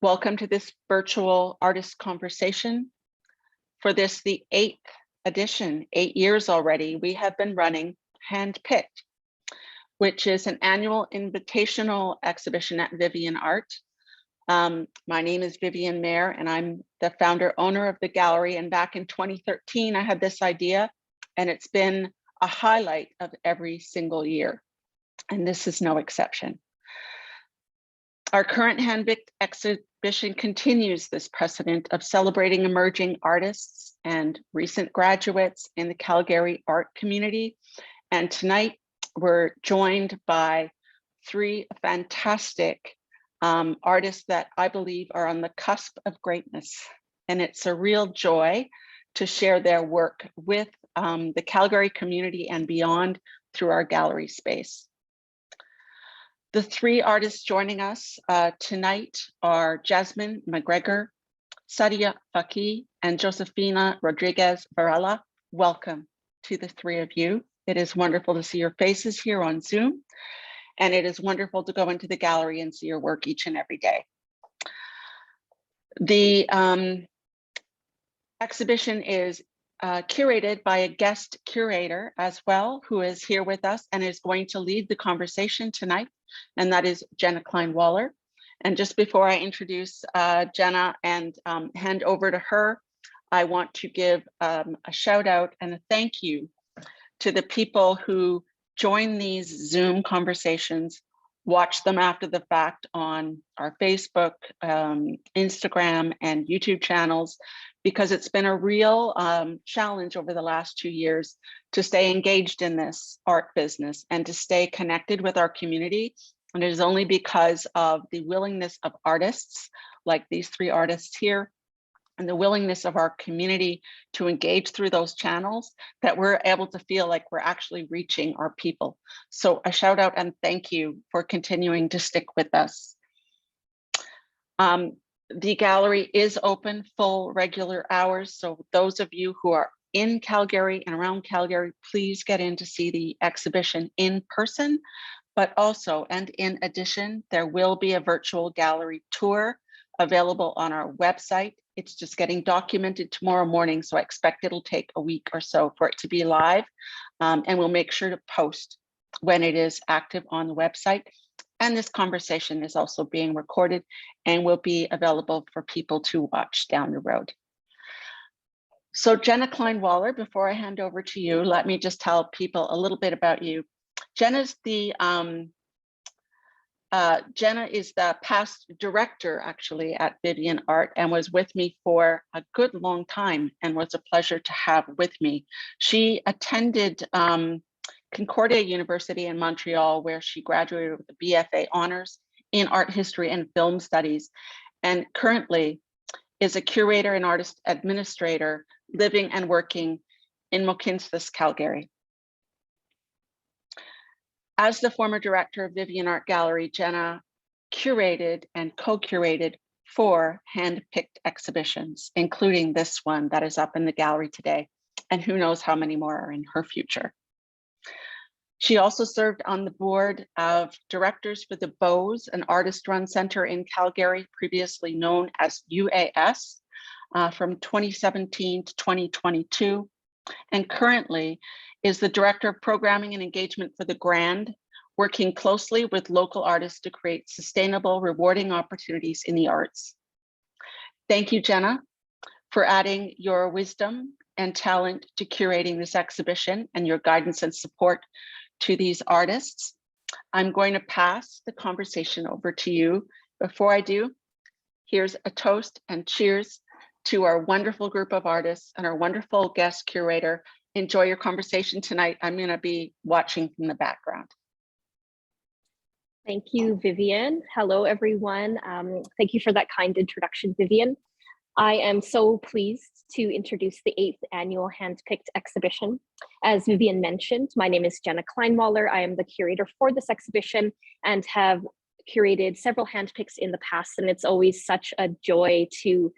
Welcome to this virtual artist conversation. For this, the 8th edition, 8 years already, we have been running Handpicked, which is an annual invitational exhibition at VIVIANEART. My name is Vivian Mayer, and I'm the founder owner of the gallery. And back in 2013, I had this idea, and it's been a highlight of every single year. And this is no exception. Our current Handpicked exhibition continues this precedent of celebrating emerging artists and recent graduates in the Calgary art community. And tonight we're joined by 3 fantastic artists that I believe are on the cusp of greatness. And it's a real joy to share their work with the Calgary community and beyond through our gallery space. The 3 artists joining us tonight are Jasmine MacGregor, Sadia, Fakih, and Josefina Rodríguez Varela. Welcome to the 3 of you. It is wonderful to see your faces here on Zoom, and it is wonderful to go into the gallery and see your work each and every day. The exhibition is curated by a guest curator as well, who is here with us and is going to lead the conversation tonight, and that is Jenna Kleinwaller. And just before I introduce Jenna and hand over to her, I want to give a shout out and a thank you to the people who join these Zoom conversations, watch them after the fact on our Facebook, Instagram, and YouTube channels, because it's been a real challenge over the last 2 years to stay engaged in this art business and to stay connected with our community. And it is only because of the willingness of artists, like these 3 artists here, and the willingness of our community to engage through those channels that we're able to feel like we're actually reaching our people. So a shout out and thank you for continuing to stick with us. The gallery is open full regular hours. So those of you who are in Calgary and around Calgary, please get in to see the exhibition in person, but also, and in addition, there will be a virtual gallery tour available on our website. It's just getting documented tomorrow morning, so I expect it'll take a week or so for it to be live, and we'll make sure to post when it is active on the website. And this conversation is also being recorded and will be available for people to watch down the road. So Jenna Kleinwaller, before I hand over to you, let me just tell people a little bit about you. Jenna is the past director actually at VIVIANEART and was with me for a good long time and was a pleasure to have with me. She attended Concordia University in Montreal, where she graduated with a BFA honors in art history and film studies, and currently is a curator and artist administrator living and working in Mohkinstsis, Calgary. As the former director of VIVIANEART Gallery, Jenna curated and co-curated 4 hand-picked exhibitions, including this one that is up in the gallery today, and who knows how many more are in her future. She also served on the board of directors for the Bows, an artist-run center in Calgary, previously known as UAS, from 2017 to 2022, and currently is the director of programming and engagement for the Grand, working closely with local artists to create sustainable, rewarding opportunities in the arts. Thank you, Jenna, for adding your wisdom and talent to curating this exhibition and your guidance and support to these artists. I'm going to pass the conversation over to you. Before I do, here's a toast and cheers to our wonderful group of artists and our wonderful guest curator. Enjoy your conversation tonight. I'm going to be watching from the background. Thank you, Vivian. Hello, everyone. Thank you for that kind introduction, Vivian. I am so pleased to introduce the 8th annual Handpicked exhibition. As Vivian mentioned, my name is Jenna Kleinwaller. I am the curator for this exhibition and have curated several handpicks in the past, and it's always such a joy to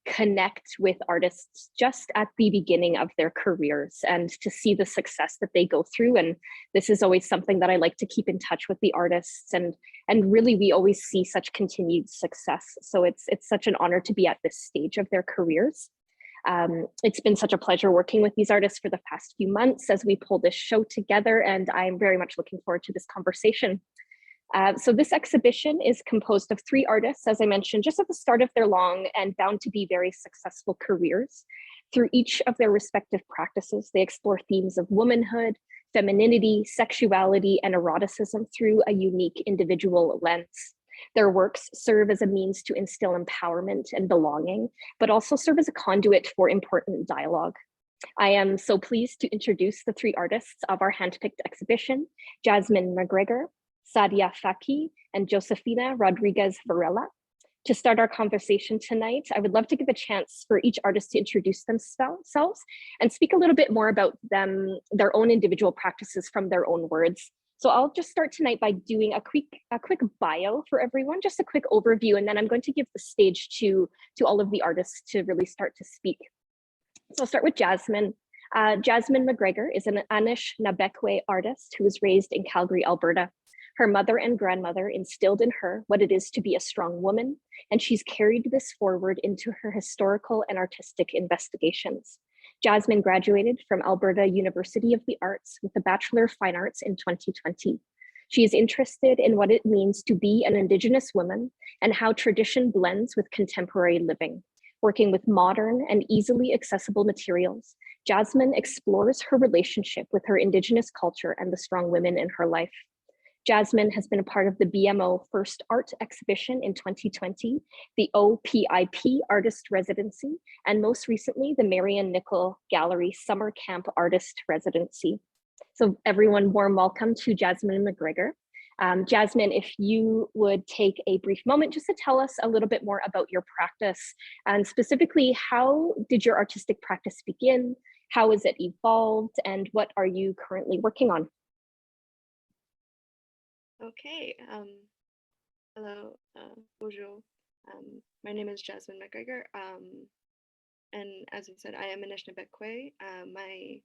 connect with artists just at the beginning of their careers and to see the success that they go through. And this is always something that I like to keep in touch with the artists, and really we always see such continued success. So it's such an honor to be at this stage of their careers. It's been such a pleasure working with these artists for the past few months as we pull this show together, and I'm very much looking forward to this conversation. So this exhibition is composed of 3 artists, as I mentioned, just at the start of their long and bound to be very successful careers. Through each of their respective practices, they explore themes of womanhood, femininity, sexuality, and eroticism through a unique individual lens. Their works serve as a means to instill empowerment and belonging, but also serve as a conduit for important dialogue. I am so pleased to introduce the 3 artists of our handpicked exhibition: Jasmine MacGregor, Sadia, Fakih, and Josefina Rodríguez Varela. To start our conversation tonight, I would love to give a chance for each artist to introduce themselves and speak a little bit more about their own individual practices from their own words. So I'll just start tonight by doing a quick bio for everyone, just a quick overview, and then I'm going to give the stage to all of the artists to really start to speak. So I'll start with Jasmine. Jasmine McGregor is an Anishinaabekwe artist who was raised in Calgary, Alberta. Her mother and grandmother instilled in her what it is to be a strong woman, and she's carried this forward into her historical and artistic investigations. Jasmine graduated from Alberta University of the Arts with a Bachelor of Fine Arts in 2020. She is interested in what it means to be an Indigenous woman and how tradition blends with contemporary living. Working with modern and easily accessible materials, Jasmine explores her relationship with her Indigenous culture and the strong women in her life. Jasmine has been a part of the BMO First Art Exhibition in 2020, the OPIP Artist Residency, and most recently, the Marion Nicoll Gallery Summer Camp Artist Residency. So everyone, warm welcome to Jasmine McGregor. Jasmine, if you would take a brief moment just to tell us a little bit more about your practice, and specifically, how did your artistic practice begin? How has it evolved? And what are you currently working on? Okay, hello, bonjour. My name is Jasmine MacGregor, and as you said, I am Anishinaabekwe. My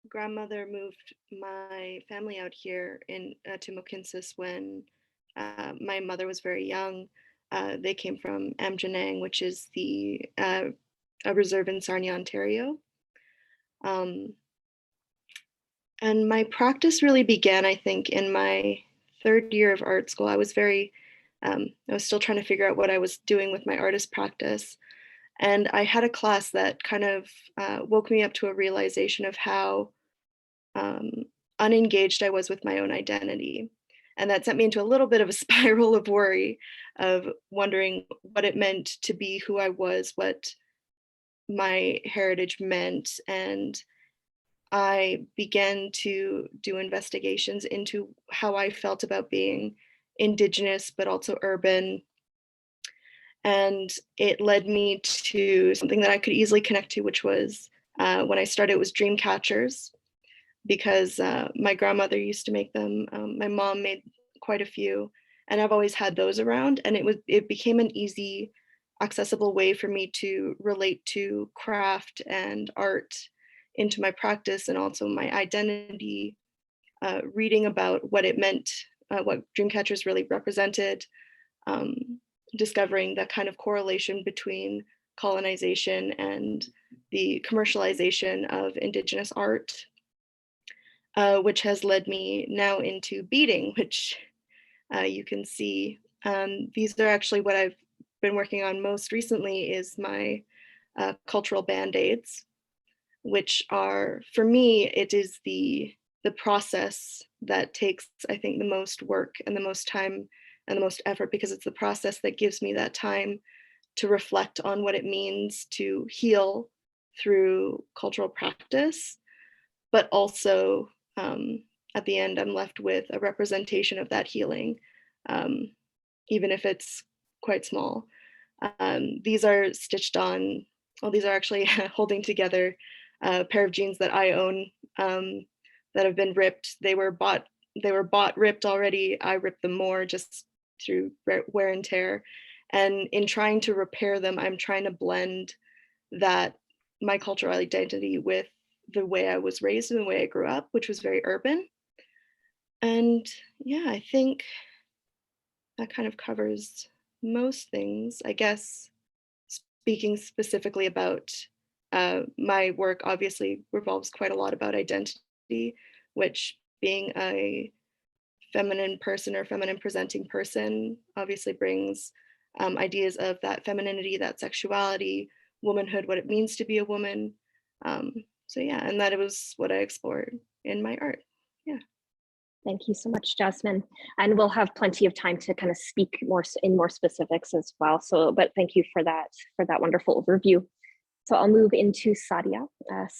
grandmother moved my family out here to Mohkinstsis when my mother was very young. They came from Amjanang, which is a reserve in Sarnia, Ontario. And my practice really began, I think, in my 3rd year of art school. I was still trying to figure out what I was doing with my artist practice. And I had a class that kind of woke me up to a realization of how unengaged I was with my own identity. And that sent me into a little bit of a spiral of worry, of wondering what it meant to be who I was, what my heritage meant. And I began to do investigations into how I felt about being Indigenous, but also urban. And it led me to something that I could easily connect to, which was when I started, it was dream catchers, because my grandmother used to make them. My mom made quite a few, and I've always had those around. And it became an easy, accessible way for me to relate to craft and art into my practice, and also my identity, reading about what it meant, what dreamcatchers really represented, discovering that kind of correlation between colonization and the commercialization of Indigenous art, which has led me now into beading, which you can see. These are actually what I've been working on most recently, is my cultural band-aids, which are, for me, it is the process that takes, I think, the most work and the most time and the most effort, because it's the process that gives me that time to reflect on what it means to heal through cultural practice. But also, at the end, I'm left with a representation of that healing, even if it's quite small. These are stitched on, well, these are actually holding together a pair of jeans that I own, that have been ripped. They were bought ripped already. I ripped them more just through wear and tear. And in trying to repair them, I'm trying to blend that my cultural identity with the way I was raised and the way I grew up, which was very urban. And yeah, I think that kind of covers most things. I guess speaking specifically about my work obviously revolves quite a lot about identity, which being a feminine person or feminine presenting person obviously brings ideas of that femininity, that sexuality, womanhood, what it means to be a woman. So yeah, and that was what I explored in my art. Yeah. Thank you so much, Jasmine. And we'll have plenty of time to kind of speak more in more specifics as well. So, but thank you for that wonderful overview. So I'll move into Sadia.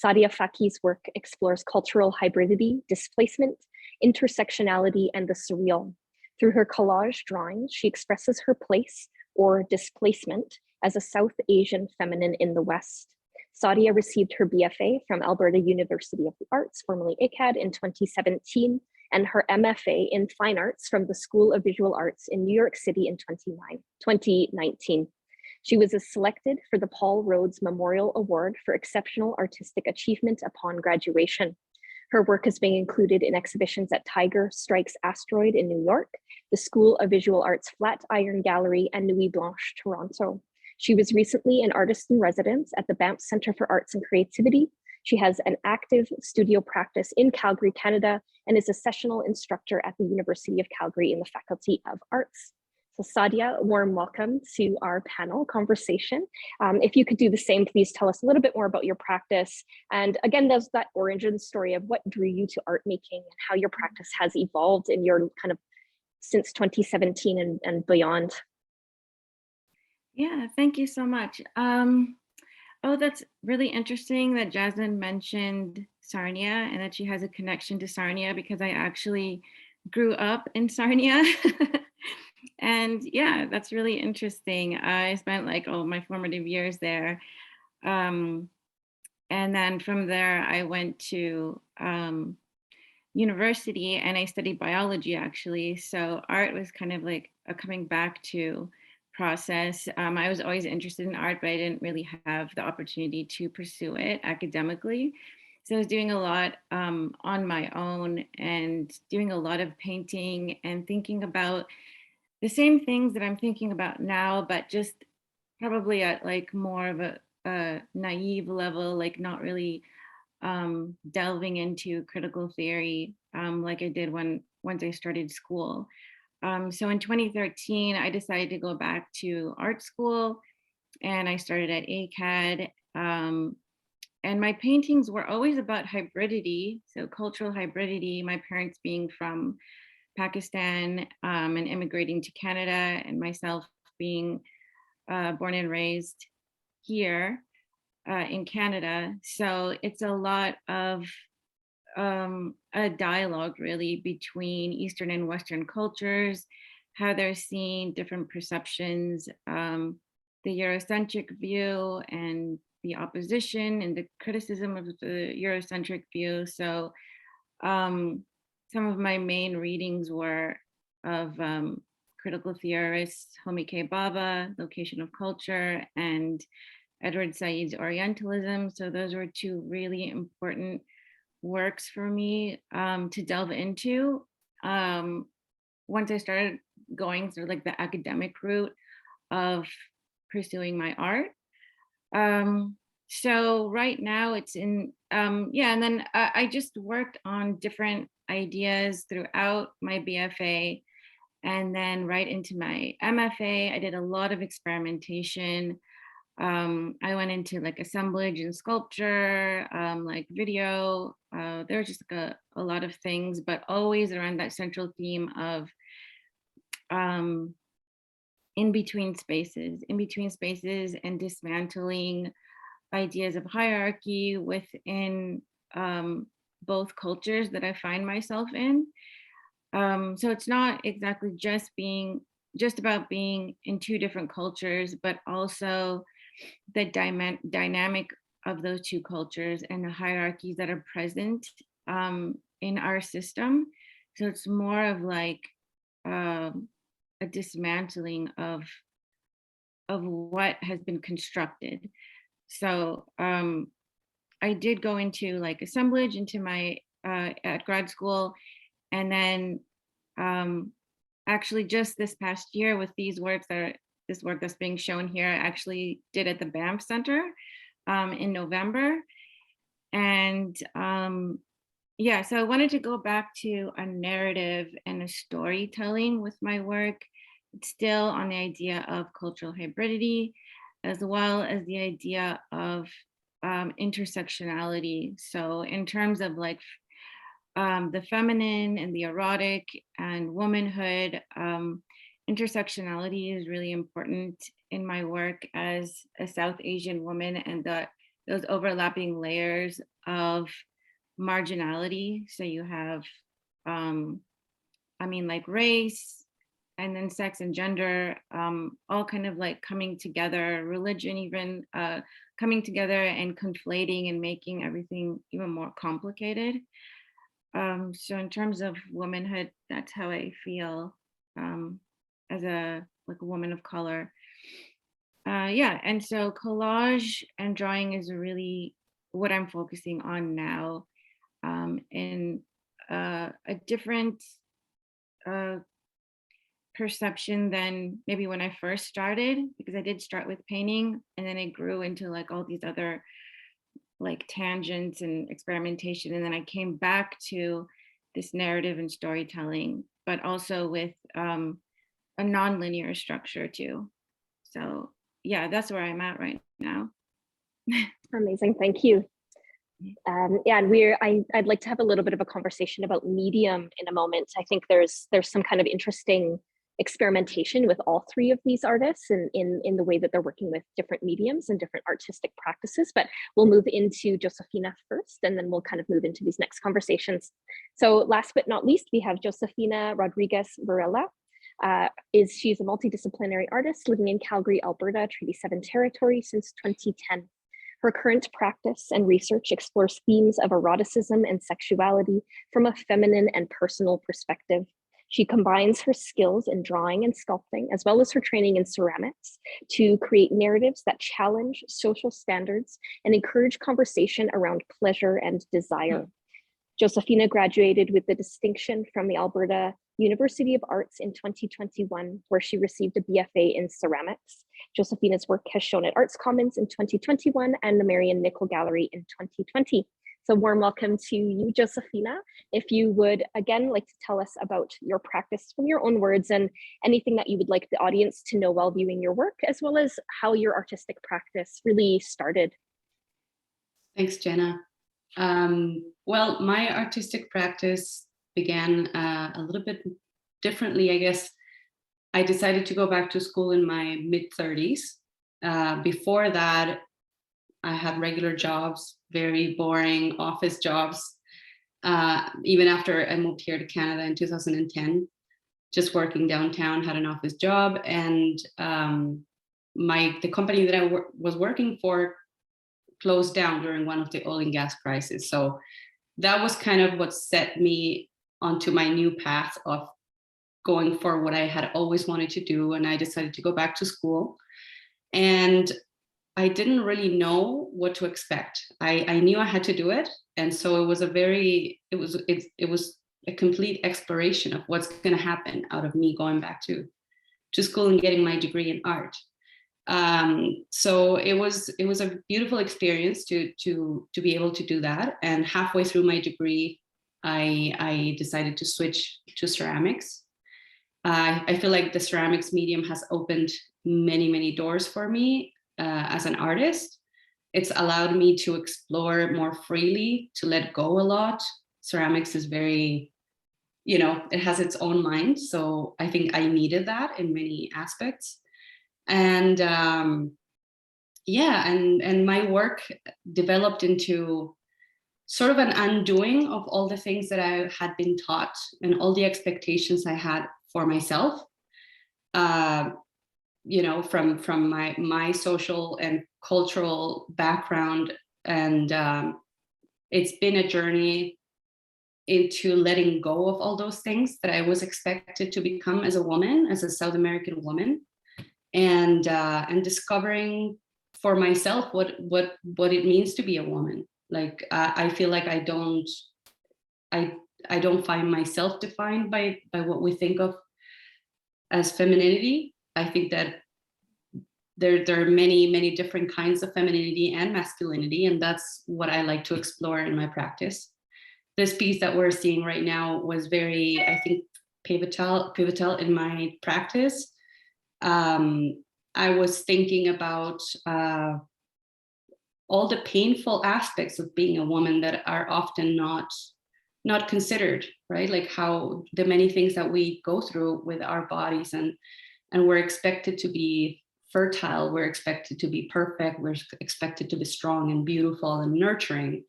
Sadia Fakih's work explores cultural hybridity, displacement, intersectionality, and the surreal. Through her collage drawings, she expresses her place or displacement as a South Asian feminine in the West. Sadia received her BFA from Alberta University of the Arts, formerly PIC'D, in 2017, and her MFA in Fine Arts from the School of Visual Arts in New York City in 2019. She was selected for the Paul Rhodes Memorial Award for Exceptional Artistic Achievement upon graduation. Her work has been included in exhibitions at Tiger Strikes Asteroid in New York, the School of Visual Arts Flatiron Gallery, and Nuit Blanche, Toronto. She was recently an artist in residence at the Banff Centre for Arts and Creativity. She has an active studio practice in Calgary, Canada, and is a sessional instructor at the University of Calgary in the Faculty of Arts. So Sadia, a warm welcome to our panel conversation. If you could do the same, please tell us a little bit more about your practice. And again, there's that origin story of what drew you to art making and how your practice has evolved in your kind of since 2017 and beyond. Yeah, thank you so much. Oh, that's really interesting that Jasmine mentioned Sarnia and that she has a connection to Sarnia, because I actually grew up in Sarnia. And yeah, that's really interesting. I spent like all my formative years there. And then from there, I went to university and I studied biology actually. So art was kind of like a coming back to process. I was always interested in art, but I didn't really have the opportunity to pursue it academically. So I was doing a lot on my own and doing a lot of painting and thinking about the same things that I'm thinking about now, but just probably at like more of a naive level, like not really delving into critical theory like I did once I started school. So in 2013, I decided to go back to art school and I started at ACAD. And my paintings were always about hybridity, so cultural hybridity, my parents being from Pakistan and immigrating to Canada, and myself being born and raised here in Canada. So it's a lot of a dialogue really between Eastern and Western cultures, how they're seeing different perceptions, the Eurocentric view and the opposition and the criticism of the Eurocentric view. So some of my main readings were of critical theorists, Homi K. Bhabha, Location of Culture, and Edward Said's Orientalism. So those were two really important works for me to delve into once I started going through like the academic route of pursuing my art. So right now it's in, yeah, and then I just worked on different ideas throughout my BFA and then right into my MFA. I did a lot of experimentation. I went into like assemblage and sculpture, like video. There was just like a lot of things, but always around that central theme of in between spaces and dismantling ideas of hierarchy within both cultures that I find myself in. So it's not exactly just about being in two different cultures, but also the dynamic of those two cultures and the hierarchies that are present in our system. So it's more of like a dismantling of of what has been constructed. So I did go into like assemblage into my at grad school, and then actually just this past year with this work that's being shown here, I actually did at the Banff Center in November. And yeah, so I wanted to go back to a narrative and a storytelling with my work, still on the idea of cultural hybridity, as well as the idea of intersectionality. So in terms of like the feminine and the erotic and womanhood, intersectionality is really important in my work as a South Asian woman, and those overlapping layers of marginality. So you have, like race, and then sex and gender, all kind of like coming together, religion even coming together and conflating and making everything even more complicated. So in terms of womanhood, that's how I feel as a woman of color. Yeah, and so collage and drawing is really what I'm focusing on now, in a different perception than maybe when I first started, because I did start with painting and then it grew into like all these other like tangents and experimentation, and then I came back to this narrative and storytelling, but also with a non-linear structure too. So yeah, that's where I'm at right now. Amazing, thank you. Yeah, and I'd like to have a little bit of a conversation about medium in a moment. I think there's some kind of interesting experimentation with all three of these artists and in the way that they're working with different mediums and different artistic practices. But we'll move into Josefina first, and then we'll kind of move into these next conversations. So last but not least, we have Josefina Rodríguez Varela. She's a multidisciplinary artist living in Calgary, Alberta, Treaty 7 territory since 2010. Her current practice and research explores themes of eroticism and sexuality from a feminine and personal perspective. She combines her skills in drawing and sculpting, as well as her training in ceramics, to create narratives that challenge social standards and encourage conversation around pleasure and desire. Josefina graduated with the distinction from the Alberta University of Arts in 2021, where she received a BFA in ceramics. Josefina's work has shown at Arts Commons in 2021 and the Marion Nicoll Gallery in 2020. So warm welcome to you, Josefina. If you would, again, like to tell us about your practice from your own words and anything that you would like the audience to know while viewing your work, as well as how your artistic practice really started. Thanks, Jenna. Well, my artistic practice began a little bit differently, I guess. I decided to go back to school in my mid-30s. Before that, I had regular jobs, very boring office jobs. Even after I moved here to Canada in 2010, just working downtown, had an office job, and the company that I was working for closed down during one of the oil and gas crises. So that was kind of what set me onto my new path of going for what I had always wanted to do. And I decided to go back to school. And I didn't really know what to expect. I knew I had to do it. And so it was a complete exploration of what's going to happen out of me going back to school and getting my degree in art. So it was a beautiful experience to be able to do that. And halfway through my degree, I decided to switch to ceramics. I feel like the ceramics medium has opened many, many doors for me as an artist. It's allowed me to explore more freely, to let go a lot. Ceramics is very, it has its own mind. So I think I needed that in many aspects. And and my work developed into sort of an undoing of all the things that I had been taught and all the expectations I had for myself, from my social and cultural background. And it's been a journey into letting go of all those things that I was expected to become as a woman, as a South American woman. and discovering for myself what it means to be a woman. Like I feel like I don't find myself defined by what we think of as femininity. I think that there are many different kinds of femininity and masculinity, and that's what I like to explore in my practice. This piece that we're seeing right now was very, I think, pivotal in my practice. I was thinking about all the painful aspects of being a woman that are often not considered, right? Like how the many things that we go through with our bodies, and we're expected to be fertile, we're expected to be perfect, we're expected to be strong and beautiful and nurturing.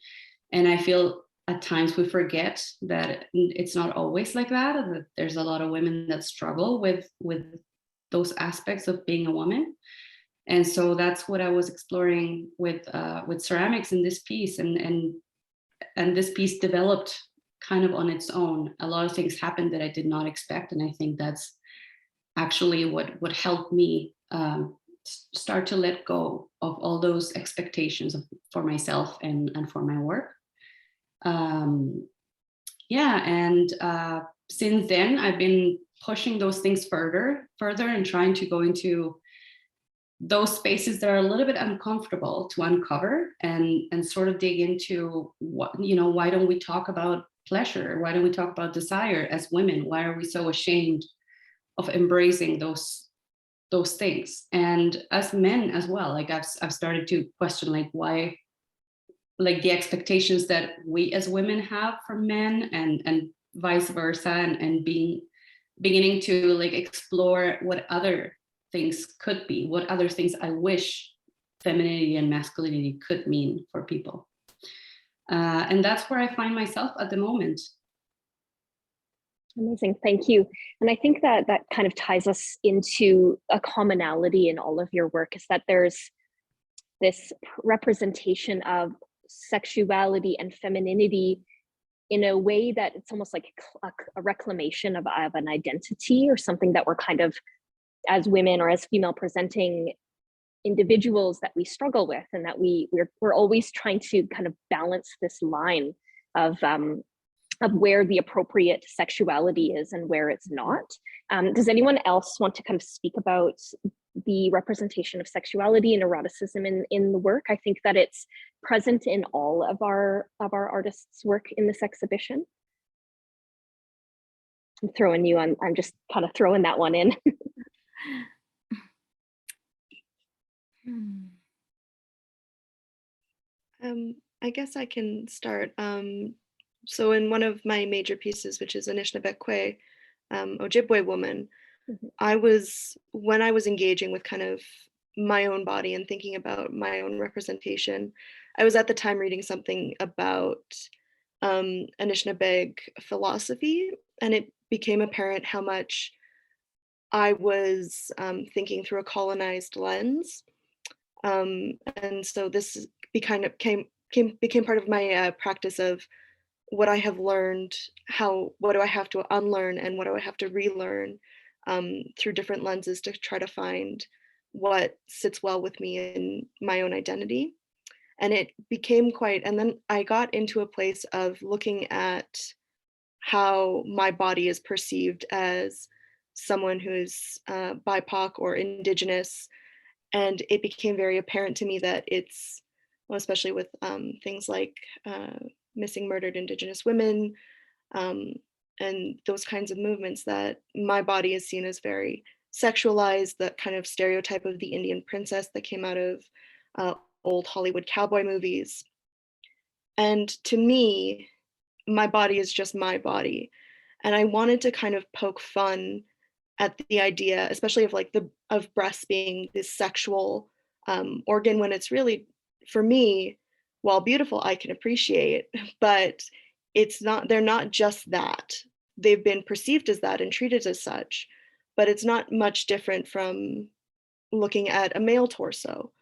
And I feel at times we forget that it's not always like that there's a lot of women that struggle with those aspects of being a woman. And so that's what I was exploring with ceramics in this piece, and this piece developed kind of on its own. A lot of things happened that I did not expect, and I think that's actually what helped me start to let go of all those expectations for myself and for my work. Since then I've been pushing those things further and trying to go into those spaces that are a little bit uncomfortable to uncover and sort of dig into what, why don't we talk about pleasure? Why don't we talk about desire as women? Why are we so ashamed of embracing those things? And as men as well, like I've started to question like why, like the expectations that we as women have from men and vice versa, and beginning to like explore what other things could be, what other things I wish femininity and masculinity could mean for people. And that's where I find myself at the moment. Amazing, thank you. And I think that kind of ties us into a commonality in all of your work, is that there's this representation of sexuality and femininity in a way that it's almost like a reclamation of an identity, or something that we're kind of, as women or as female presenting individuals, that we struggle with, and that we're always trying to kind of balance this line of where the appropriate sexuality is and where it's not. Does anyone else want to kind of speak about the representation of sexuality and eroticism in the work? I think that it's present in all of our artists' work in this exhibition. I'm throwing you on, I'm just kind of throwing that one in. I guess I can start. So in one of my major pieces, which is Anishinaabekwe, Ojibwe woman, when I was engaging with kind of my own body and thinking about my own representation, I was at the time reading something about Anishinaabeg philosophy, and it became apparent how much I was thinking through a colonized lens. And so this became part of my practice of what I have learned, what do I have to unlearn and what do I have to relearn through different lenses to try to find what sits well with me in my own identity. And it became and then I got into a place of looking at how my body is perceived as someone who's BIPOC or Indigenous. And it became very apparent to me that it's, well, especially with things like missing murdered Indigenous women and those kinds of movements, that my body is seen as very sexualized, that kind of stereotype of the Indian princess that came out of old Hollywood cowboy movies. And to me, my body is just my body. And I wanted to kind of poke fun at the idea, especially of breasts being this sexual organ, when it's really, for me, while beautiful, I can appreciate, but it's not, they're not just that. They've been perceived as that and treated as such, but it's not much different from looking at a male torso.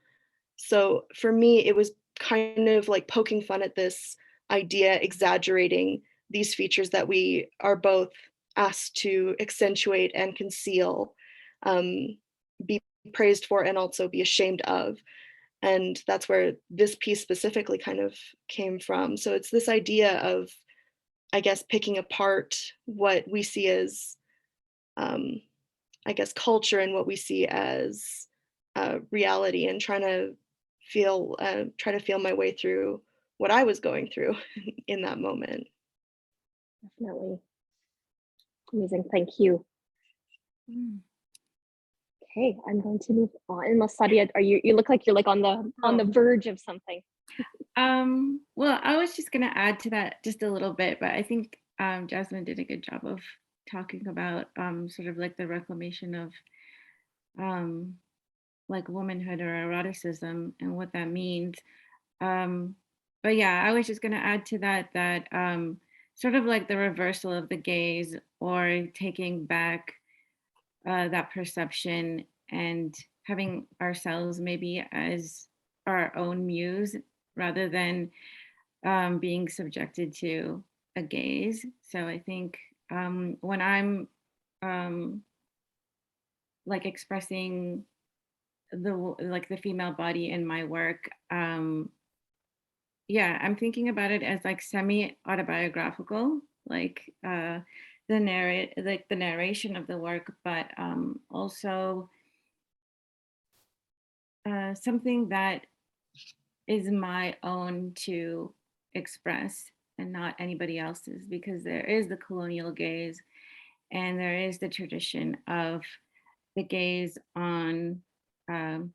So for me, it was kind of like poking fun at this idea, exaggerating these features that we are both asked to accentuate and conceal, praised for and also be ashamed of. And that's where this piece specifically kind of came from. So it's this idea of, I guess, picking apart what we see as, I guess, culture and what we see as reality, and trying to try to feel my way through what I was going through in that moment. Definitely. Amazing, thank you. Okay, I'm going to move on. Unless Sadia, you look like you're like on the verge of something. Well, I was just gonna add to that just a little bit, but I think Jasmine did a good job of talking about sort of like the reclamation of like womanhood or eroticism and what that means. But yeah, I was just gonna add to that sort of like the reversal of the gaze, or taking back that perception and having ourselves maybe as our own muse, rather than being subjected to a gaze. So I think when I'm like expressing the female body in my work, yeah, I'm thinking about it as like semi-autobiographical, like the narration of the work, but also something that is my own to express and not anybody else's, because there is the colonial gaze and there is the tradition of the gaze on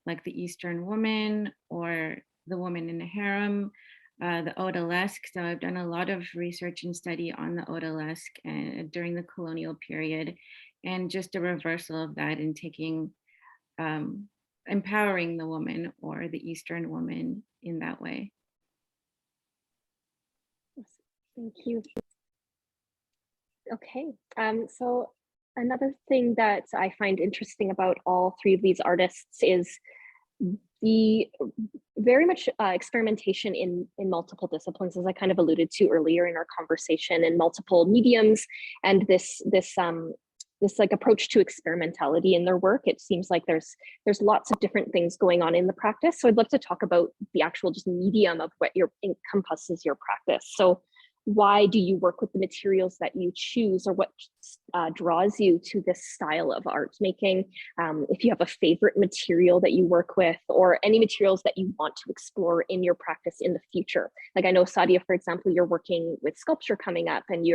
like the Eastern woman or the woman in a harem, the odalisque. So I've done a lot of research and study on the odalisque during the colonial period, and just a reversal of that and taking, empowering the woman or the Eastern woman in that way. Thank you. Okay, so another thing that I find interesting about all three of these artists is the very much experimentation in multiple disciplines, as I kind of alluded to earlier in our conversation, and multiple mediums, and this like approach to experimentality in their work. It seems like there's lots of different things going on in the practice. So I'd love to talk about the actual just medium of what encompasses your practice. So why do you work with the materials that you choose, or what draws you to this style of art making? If you have a favorite material that you work with, or any materials that you want to explore in your practice in the future. Like I know, Sadia, for example, you're working with sculpture coming up, and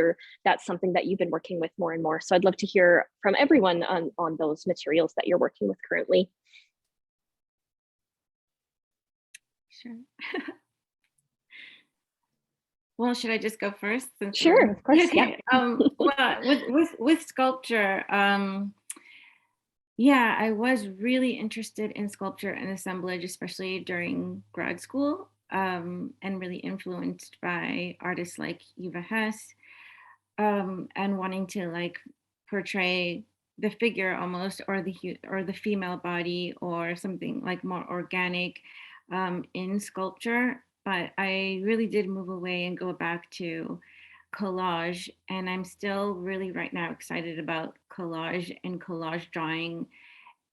that's something that you've been working with more and more. So I'd love to hear from everyone on those materials that you're working with currently. Sure. Well, should I just go first? Sure, of course. Okay. Yeah. Well, with sculpture, yeah, I was really interested in sculpture and assemblage, especially during grad school, and really influenced by artists like Eva Hess, and wanting to like portray the figure almost, or the female body, or something like more organic in sculpture. But I really did move away and go back to collage, and I'm still really right now excited about collage and collage drawing.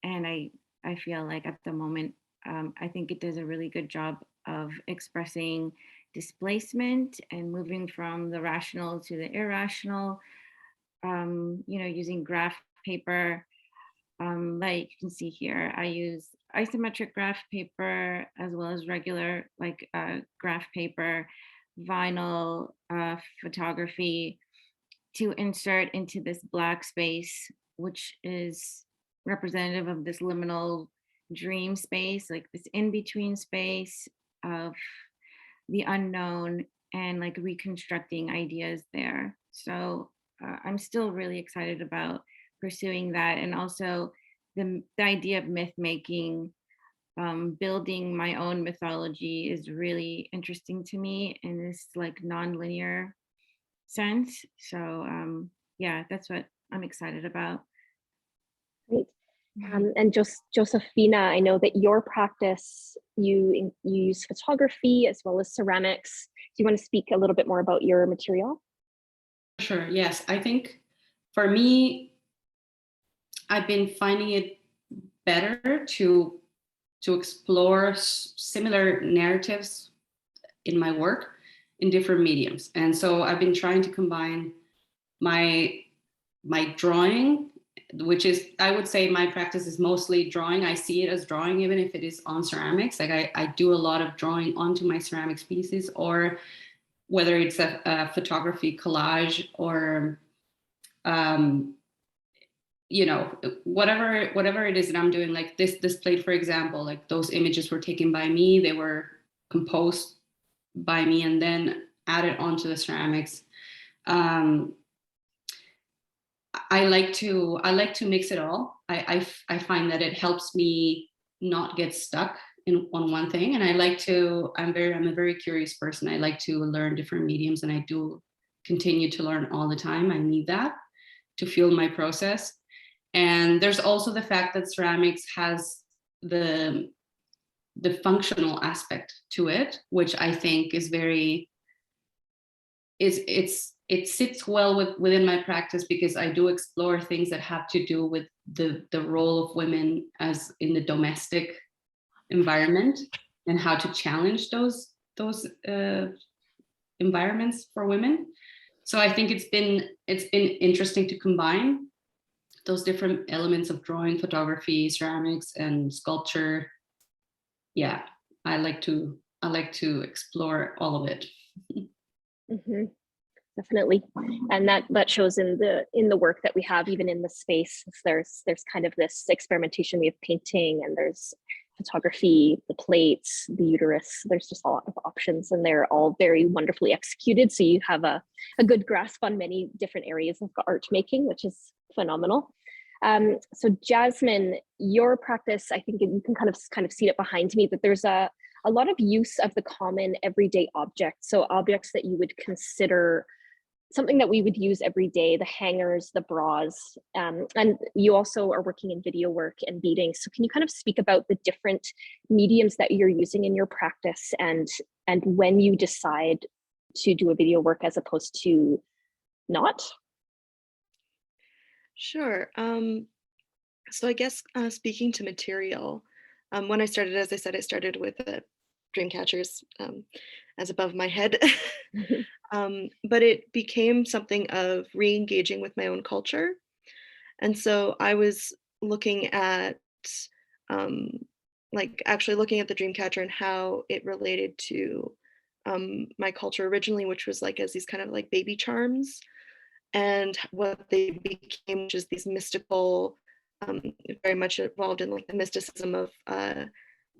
And I feel like at the moment, I think it does a really good job of expressing displacement and moving from the rational to the irrational, using graph paper. Like you can see here, I use isometric graph paper as well as regular graph paper, vinyl, photography, to insert into this black space, which is representative of this liminal dream space, like this in-between space of the unknown, and like reconstructing ideas there. So I'm still really excited about pursuing that, and also the idea of myth making, building my own mythology is really interesting to me in this like non-linear sense. So yeah, that's what I'm excited about. Great. And Josefina, I know that your practice, you use photography as well as ceramics. Do you want to speak a little bit more about your material? Sure, yes. I think for me, I've been finding it better to explore similar narratives in my work in different mediums. And so I've been trying to combine my drawing, which is, I would say my practice is mostly drawing. I see it as drawing, even if it is on ceramics. Like I do a lot of drawing onto my ceramics pieces, or whether it's a photography collage or, you know, whatever it is that I'm doing. Like this plate, for example, like those images were taken by me, they were composed by me and then added onto the ceramics. I like to mix it all. I find that it helps me not get stuck on one thing. And I'm a very curious person. I like to learn different mediums, and I do continue to learn all the time. I need that to fuel my process. And there's also the fact that ceramics has the functional aspect to it, which I think is it sits well within my practice, because I do explore things that have to do with the role of women as in the domestic environment, and how to challenge those environments for women. So I think it's been interesting to combine those different elements of drawing, photography, ceramics, and sculpture. Yeah, I like to explore all of it. Mm-hmm. Definitely, and that shows in the work that we have, even in the space. There's kind of this experimentation. We have painting, and there's photography, the plates, the uterus. There's just a lot of options, and they're all very wonderfully executed. So you have a good grasp on many different areas of art making, which is phenomenal. So Jasmine, your practice, I think you can kind of see it behind me, that there's a lot of use of the common everyday objects. So objects that you would consider something that we would use every day, the hangers, the bras, and you also are working in video work and beading. So can you kind of speak about the different mediums that you're using in your practice, and when you decide to do a video work as opposed to not? Sure. So I guess speaking to material, when I started, as I said, I started with dream catchers as above my head. But it became something of re-engaging with my own culture. And so I was looking at actually looking at the dream catcher and how it related to my culture originally, which was like as these kind of like baby charms, and what they became, which is these mystical, very much involved in like the mysticism of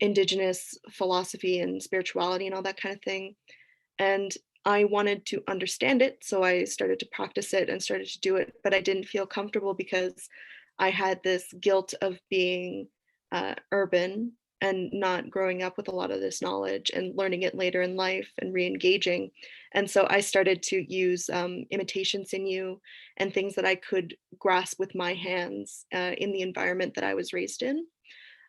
Indigenous philosophy and spirituality and all that kind of thing. And I wanted to understand it, so I started to practice it and started to do it, but I didn't feel comfortable because I had this guilt of being urban and not growing up with a lot of this knowledge and learning it later in life and re-engaging. And so I started to use imitation sinew and things that I could grasp with my hands in the environment that I was raised in.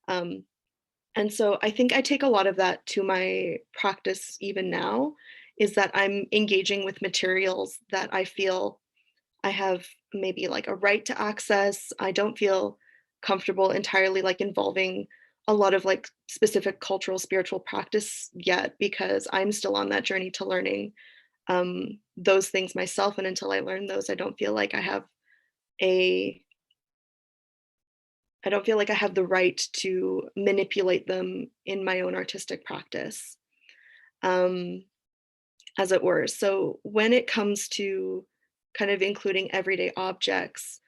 And so I think I take a lot of that to my practice even now, is that I'm engaging with materials that I feel I have maybe like a right to access. I don't feel comfortable entirely like involving a lot of like specific cultural spiritual practice yet, because I'm still on that journey to learning those things myself. And until I learn those, I don't feel like I have the right to manipulate them in my own artistic practice, as it were. So when it comes to kind of including everyday objects,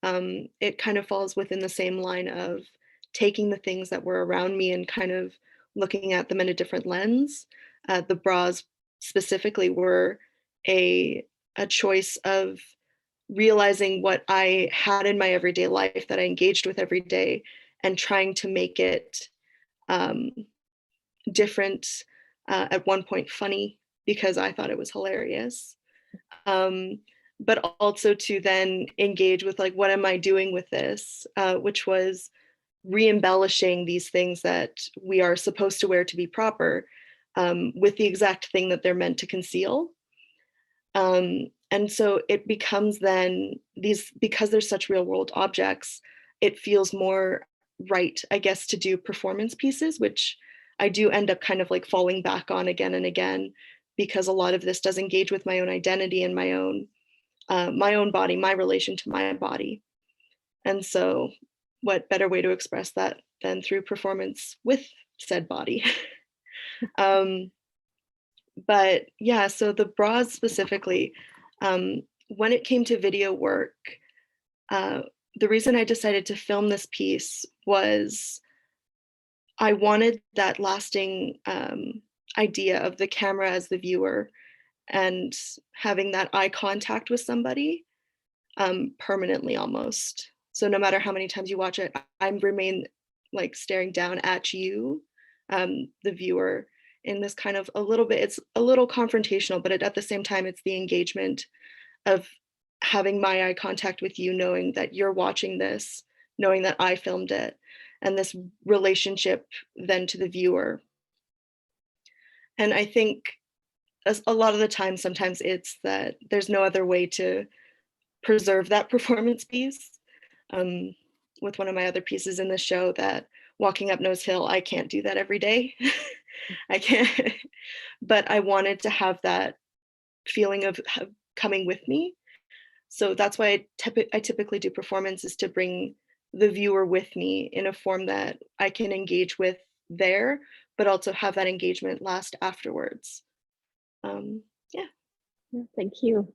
it kind of falls within the same line of taking the things that were around me and kind of looking at them in a different lens. The bras specifically were a choice of realizing what I had in my everyday life that I engaged with every day and trying to make it different, at one point funny, because I thought it was hilarious. But also to then engage with like, what am I doing with this? Which was re-embellishing these things that we are supposed to wear to be proper, with the exact thing that they're meant to conceal. And so it becomes then these, because they're such real world objects, it feels more right, I guess, to do performance pieces, which I do end up kind of like falling back on again and again, because a lot of this does engage with my own identity and my own body, my relation to my body. And so what better way to express that than through performance with said body? But yeah, so the bras specifically, when it came to video work, the reason I decided to film this piece was I wanted that lasting idea of the camera as the viewer and having that eye contact with somebody permanently almost. So no matter how many times you watch it, I remain like staring down at you, the viewer, in this kind of a little bit, it's a little confrontational, but at the same time, it's the engagement of having my eye contact with you, knowing that you're watching this, knowing that I filmed it, and this relationship then to the viewer. And I think a lot of the time, sometimes it's that there's no other way to preserve that performance piece. With one of my other pieces in the show, that walking up Nose Hill, I can't do that every day. I can't, but I wanted to have that feeling of coming with me. So that's why I typically do performance, is to bring the viewer with me in a form that I can engage with there, but also have that engagement last afterwards. Yeah. Thank you.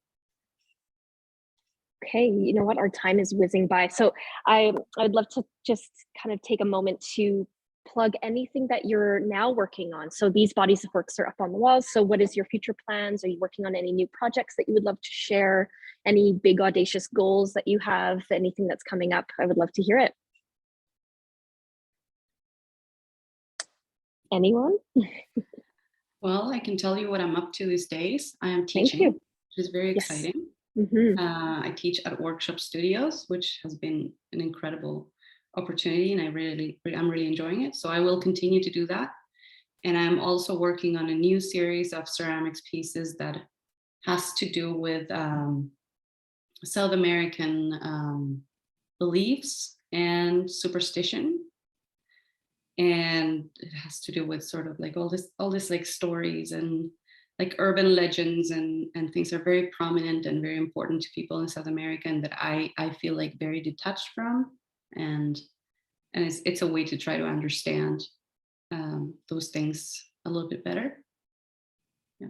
Okay, you know what, our time is whizzing by. So I'd love to just kind of take a moment to plug anything that you're now working on. So these bodies of works are up on the walls. So what is your future plans? Are you working on any new projects that you would love to share? Any big audacious goals that you have? Anything that's coming up? I would love to hear it. Anyone? Well, I can tell you what I'm up to these days. I am Thank teaching, you. which is very Yes. exciting. Mm-hmm. I teach at Workshop Studios, which has been an incredible opportunity, and I'm really enjoying it. So I will continue to do that. And I'm also working on a new series of ceramics pieces that has to do with South American beliefs and superstition. And it has to do with sort of like all this like stories and like urban legends and things are very prominent and very important to people in South America, and that I feel like very detached from, and it's a way to try to understand those things a little bit better. Yeah,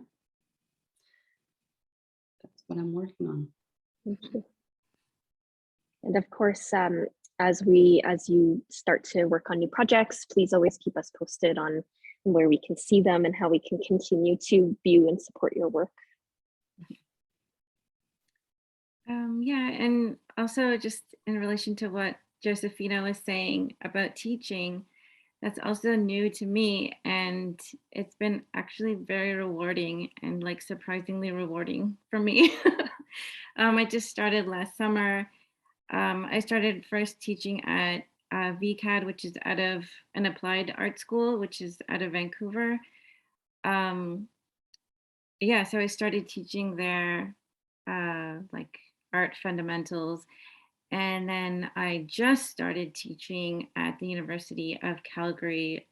that's what I'm working on. Thank you. And of course, as you start to work on new projects, please always keep us posted on where we can see them and how we can continue to view and support your work. Yeah, and also just in relation to what Josefina was saying about teaching, that's also new to me, and it's been actually very rewarding and like surprisingly rewarding for me. I just started last summer. I started first teaching at VCAD, which is out of an applied art school, which is out of Vancouver. Yeah, so I started teaching there, like art fundamentals. And then I just started teaching at the University of Calgary,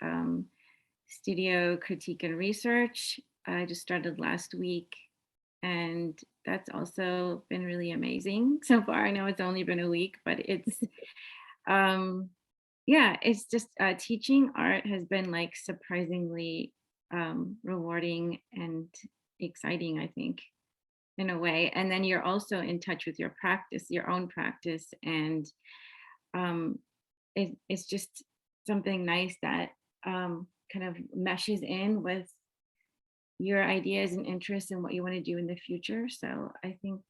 studio critique and research. I just started last week, and that's also been really amazing so far. I know it's only been a week, but it's yeah, it's just teaching art has been like surprisingly rewarding and exciting, I think, in a way. And then you're also in touch with your practice, your own practice, and it's just something nice that kind of meshes in with your ideas and interests and what you want to do in the future. So I think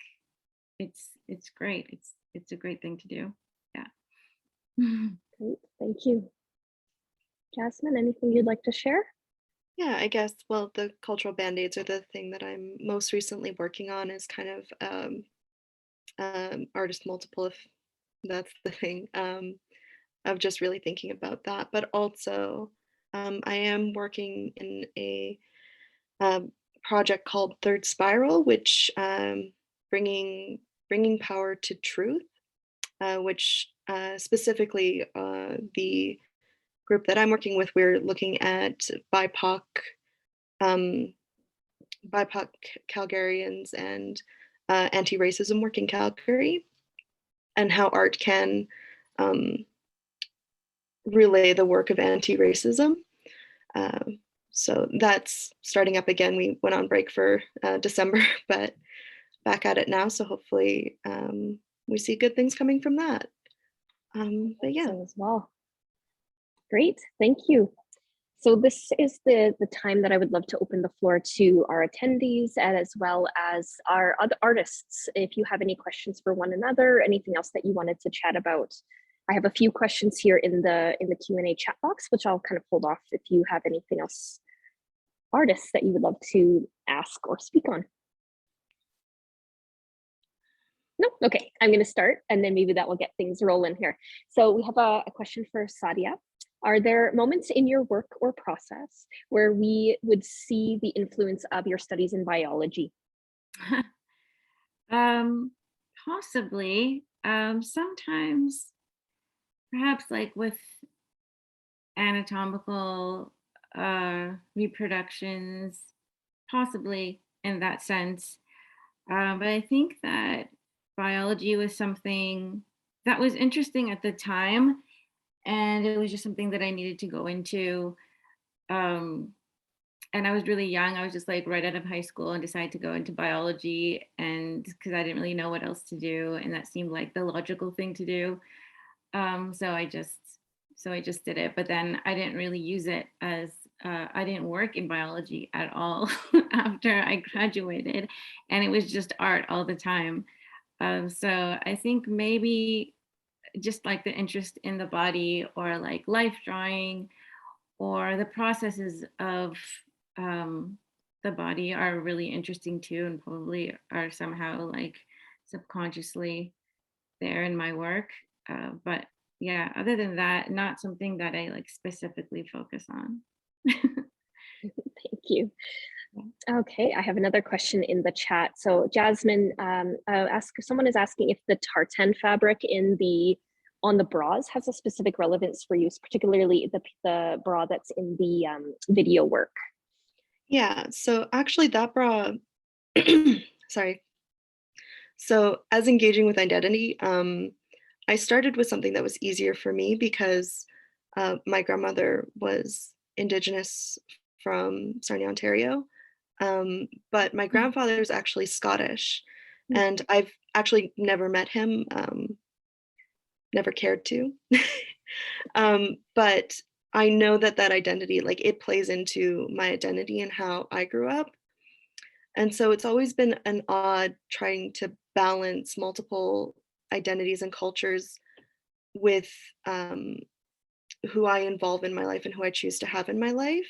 it's great. It's a great thing to do. Yeah. Great, thank you. Jasmine, anything you'd like to share? Yeah, I guess, well, the cultural band-aids are the thing that I'm most recently working on, is kind of artist multiple, if that's the thing, of just really thinking about that. But also, I am working in a project called Third Spiral, which bringing power to truth, which specifically the group that I'm working with, we're looking at BIPOC Calgarians and anti-racism work in Calgary, and how art can relay the work of anti-racism. So that's starting up again. We went on break for December, but back at it now. So hopefully we see good things coming from that. But yeah. So as well. Great, thank you. So this is the time that I would love to open the floor to our attendees and as well as our other artists. If you have any questions for one another, anything else that you wanted to chat about. I have a few questions here in the Q&A chat box, which I'll kind of hold off if you have anything else, artists, that you would love to ask or speak on. No, okay, I'm going to start and then maybe that will get things rolling here. So we have a question for Sadia. Are there moments in your work or process where we would see the influence of your studies in biology? Possibly. Sometimes, perhaps like with anatomical reproductions, possibly in that sense. But I think that biology was something that was interesting at the time. And it was just something that I needed to go into. And I was really young. I was just like right out of high school and decided to go into biology, and because I didn't really know what else to do. And that seemed like the logical thing to do. So I just did it. But then I didn't really use it as, I didn't work in biology at all after I graduated. And it was just art all the time. So I think maybe just like the interest in the body or like life drawing or the processes of the body are really interesting too, and probably are somehow like subconsciously there in my work. But yeah, other than that, not something that I like specifically focus on. Thank you. Okay, I have another question in the chat. So Jasmine, someone is asking if the tartan fabric on the bras has a specific relevance for use, particularly the bra that's in the video work. Yeah, so actually that bra, sorry. So as engaging with identity, I started with something that was easier for me because my grandmother was Indigenous from Sarnia, Ontario. But my grandfather is actually Scottish, and I've actually never met him, never cared to. But I know that identity, like it plays into my identity and how I grew up. And so it's always been an odd trying to balance multiple identities and cultures with who I involve in my life and who I choose to have in my life.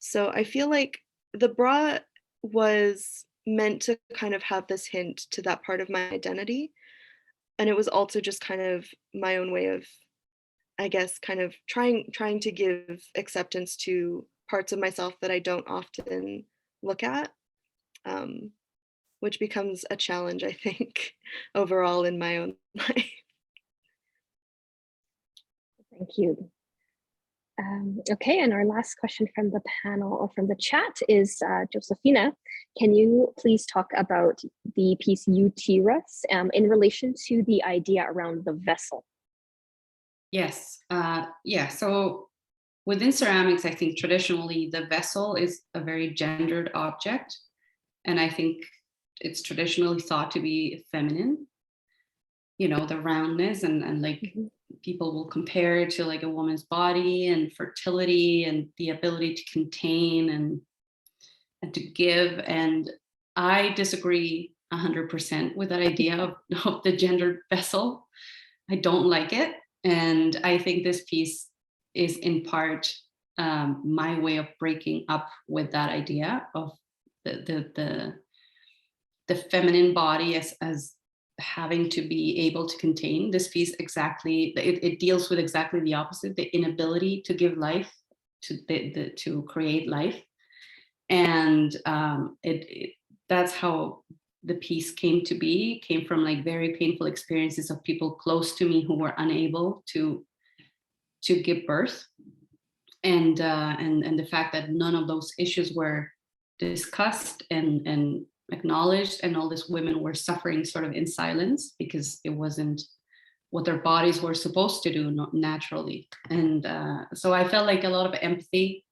So I feel like the bra was meant to kind of have this hint to that part of my identity. And it was also just kind of my own way of, I guess, kind of trying to give acceptance to parts of myself that I don't often look at, which becomes a challenge, I think, overall in my own life. Thank you. Okay, and our last question from the panel or from the chat is Josefina. Can you please talk about the piece Uterus in relation to the idea around the vessel? Yes, yeah, so within ceramics, I think traditionally the vessel is a very gendered object. And I think it's traditionally thought to be feminine, you know, the roundness and like people will compare it to like a woman's body and fertility and the ability to contain and to give. And I disagree 100% with that idea of the gendered vessel. I don't like it. And I think this piece is in part my way of breaking up with that idea of the feminine body as having to be able to contain. This piece exactly, it deals with exactly the opposite, the inability to give life, to create life. And that's how the piece came to be came from like very painful experiences of people close to me who were unable to give birth, and the fact that none of those issues were discussed and acknowledged, and all these women were suffering sort of in silence because it wasn't what their bodies were supposed to do, not naturally. And so I felt like a lot of empathy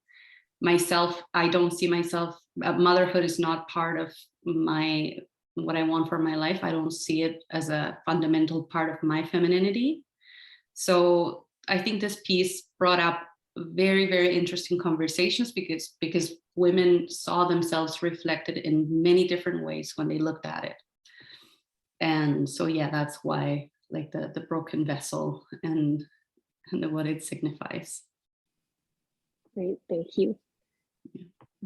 myself. I don't see myself, motherhood is not part of what I want for my life. I don't see it as a fundamental part of my femininity. So I think this piece brought up very, very interesting conversations because women saw themselves reflected in many different ways when they looked at it. And so, yeah, that's why, like, the broken vessel and what it signifies. Great, thank you.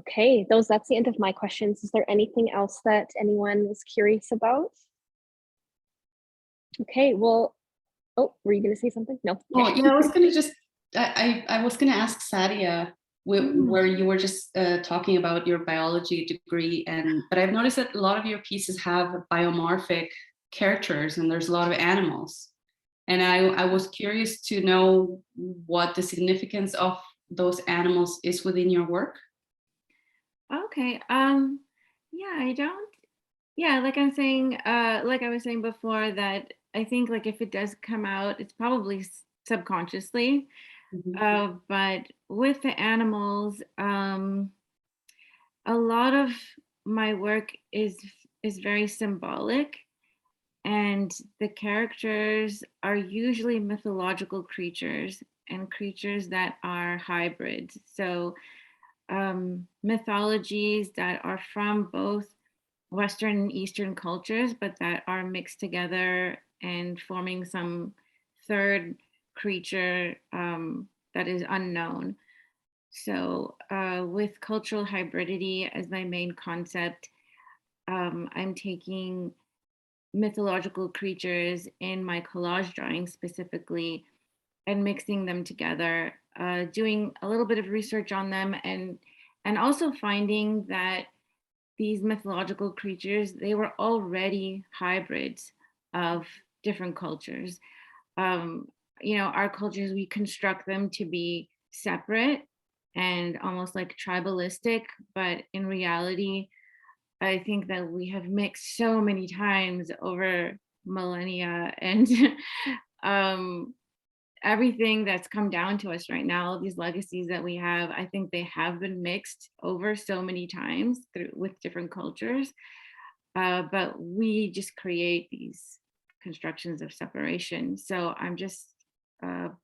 Okay, that's the end of my questions. Is there anything else that anyone was curious about? Okay, well, oh, were you going to say something? No. Oh, yeah, I was going to just, I was going to ask Sadia, where you were just talking about your biology degree, but I've noticed that a lot of your pieces have biomorphic characters and there's a lot of animals. And I was curious to know what the significance of those animals is within your work. Okay. Like I was saying before, that I think, like, if it does come out, it's probably subconsciously. Mm-hmm. But with the animals, a lot of my work is very symbolic, and the characters are usually mythological creatures and creatures that are hybrids. So mythologies that are from both Western and Eastern cultures, but that are mixed together and forming some third creature that is unknown. So with cultural hybridity as my main concept, I'm taking mythological creatures in my collage drawing specifically and mixing them together, doing a little bit of research on them, and also finding that these mythological creatures, they were already hybrids of different cultures. Our cultures, we construct them to be separate and almost like tribalistic, but in reality, I think that we have mixed so many times over millennia, and everything that's come down to us right now, these legacies that we have, I think they have been mixed over so many times with different cultures. But we just create these constructions of separation. So I'm just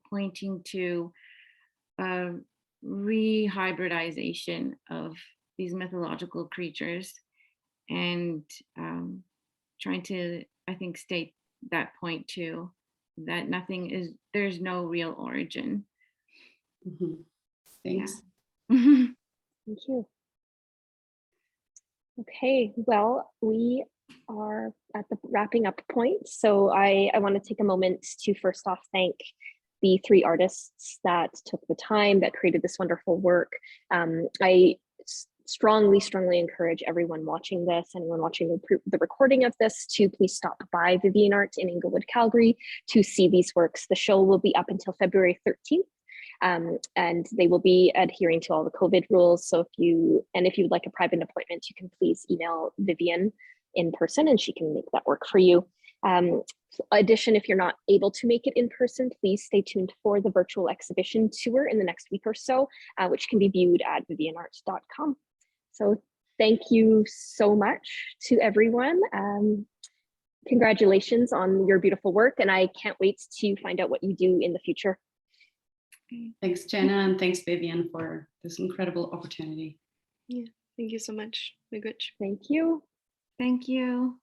pointing to rehybridization of these mythological creatures, and trying to, I think, state that point too, that there's no real origin. Mm-hmm. Thanks. Yeah. Thank you. Okay, well, we are at the wrapping up point. So I want to take a moment to first off thank the 3 artists that took the time, that created this wonderful work. I strongly encourage everyone watching this, anyone watching the recording of this, to please stop by VIVIANEART in Inglewood, Calgary to see these works. The show will be up until February 13th. And they will be adhering to all the COVID rules. So if you would like a private appointment, you can please email Vivian in person and she can make that work for you. Addition, if you're not able to make it in person, please stay tuned for the virtual exhibition tour in the next week or so, which can be viewed at vivianeart.com. So thank you so much to everyone. Congratulations on your beautiful work, and I can't wait to find out what you do in the future. Thanks, Jenna, and thanks, Vivian, for this incredible opportunity. Yeah, thank you so much, Miigwech. Thank you. Thank you.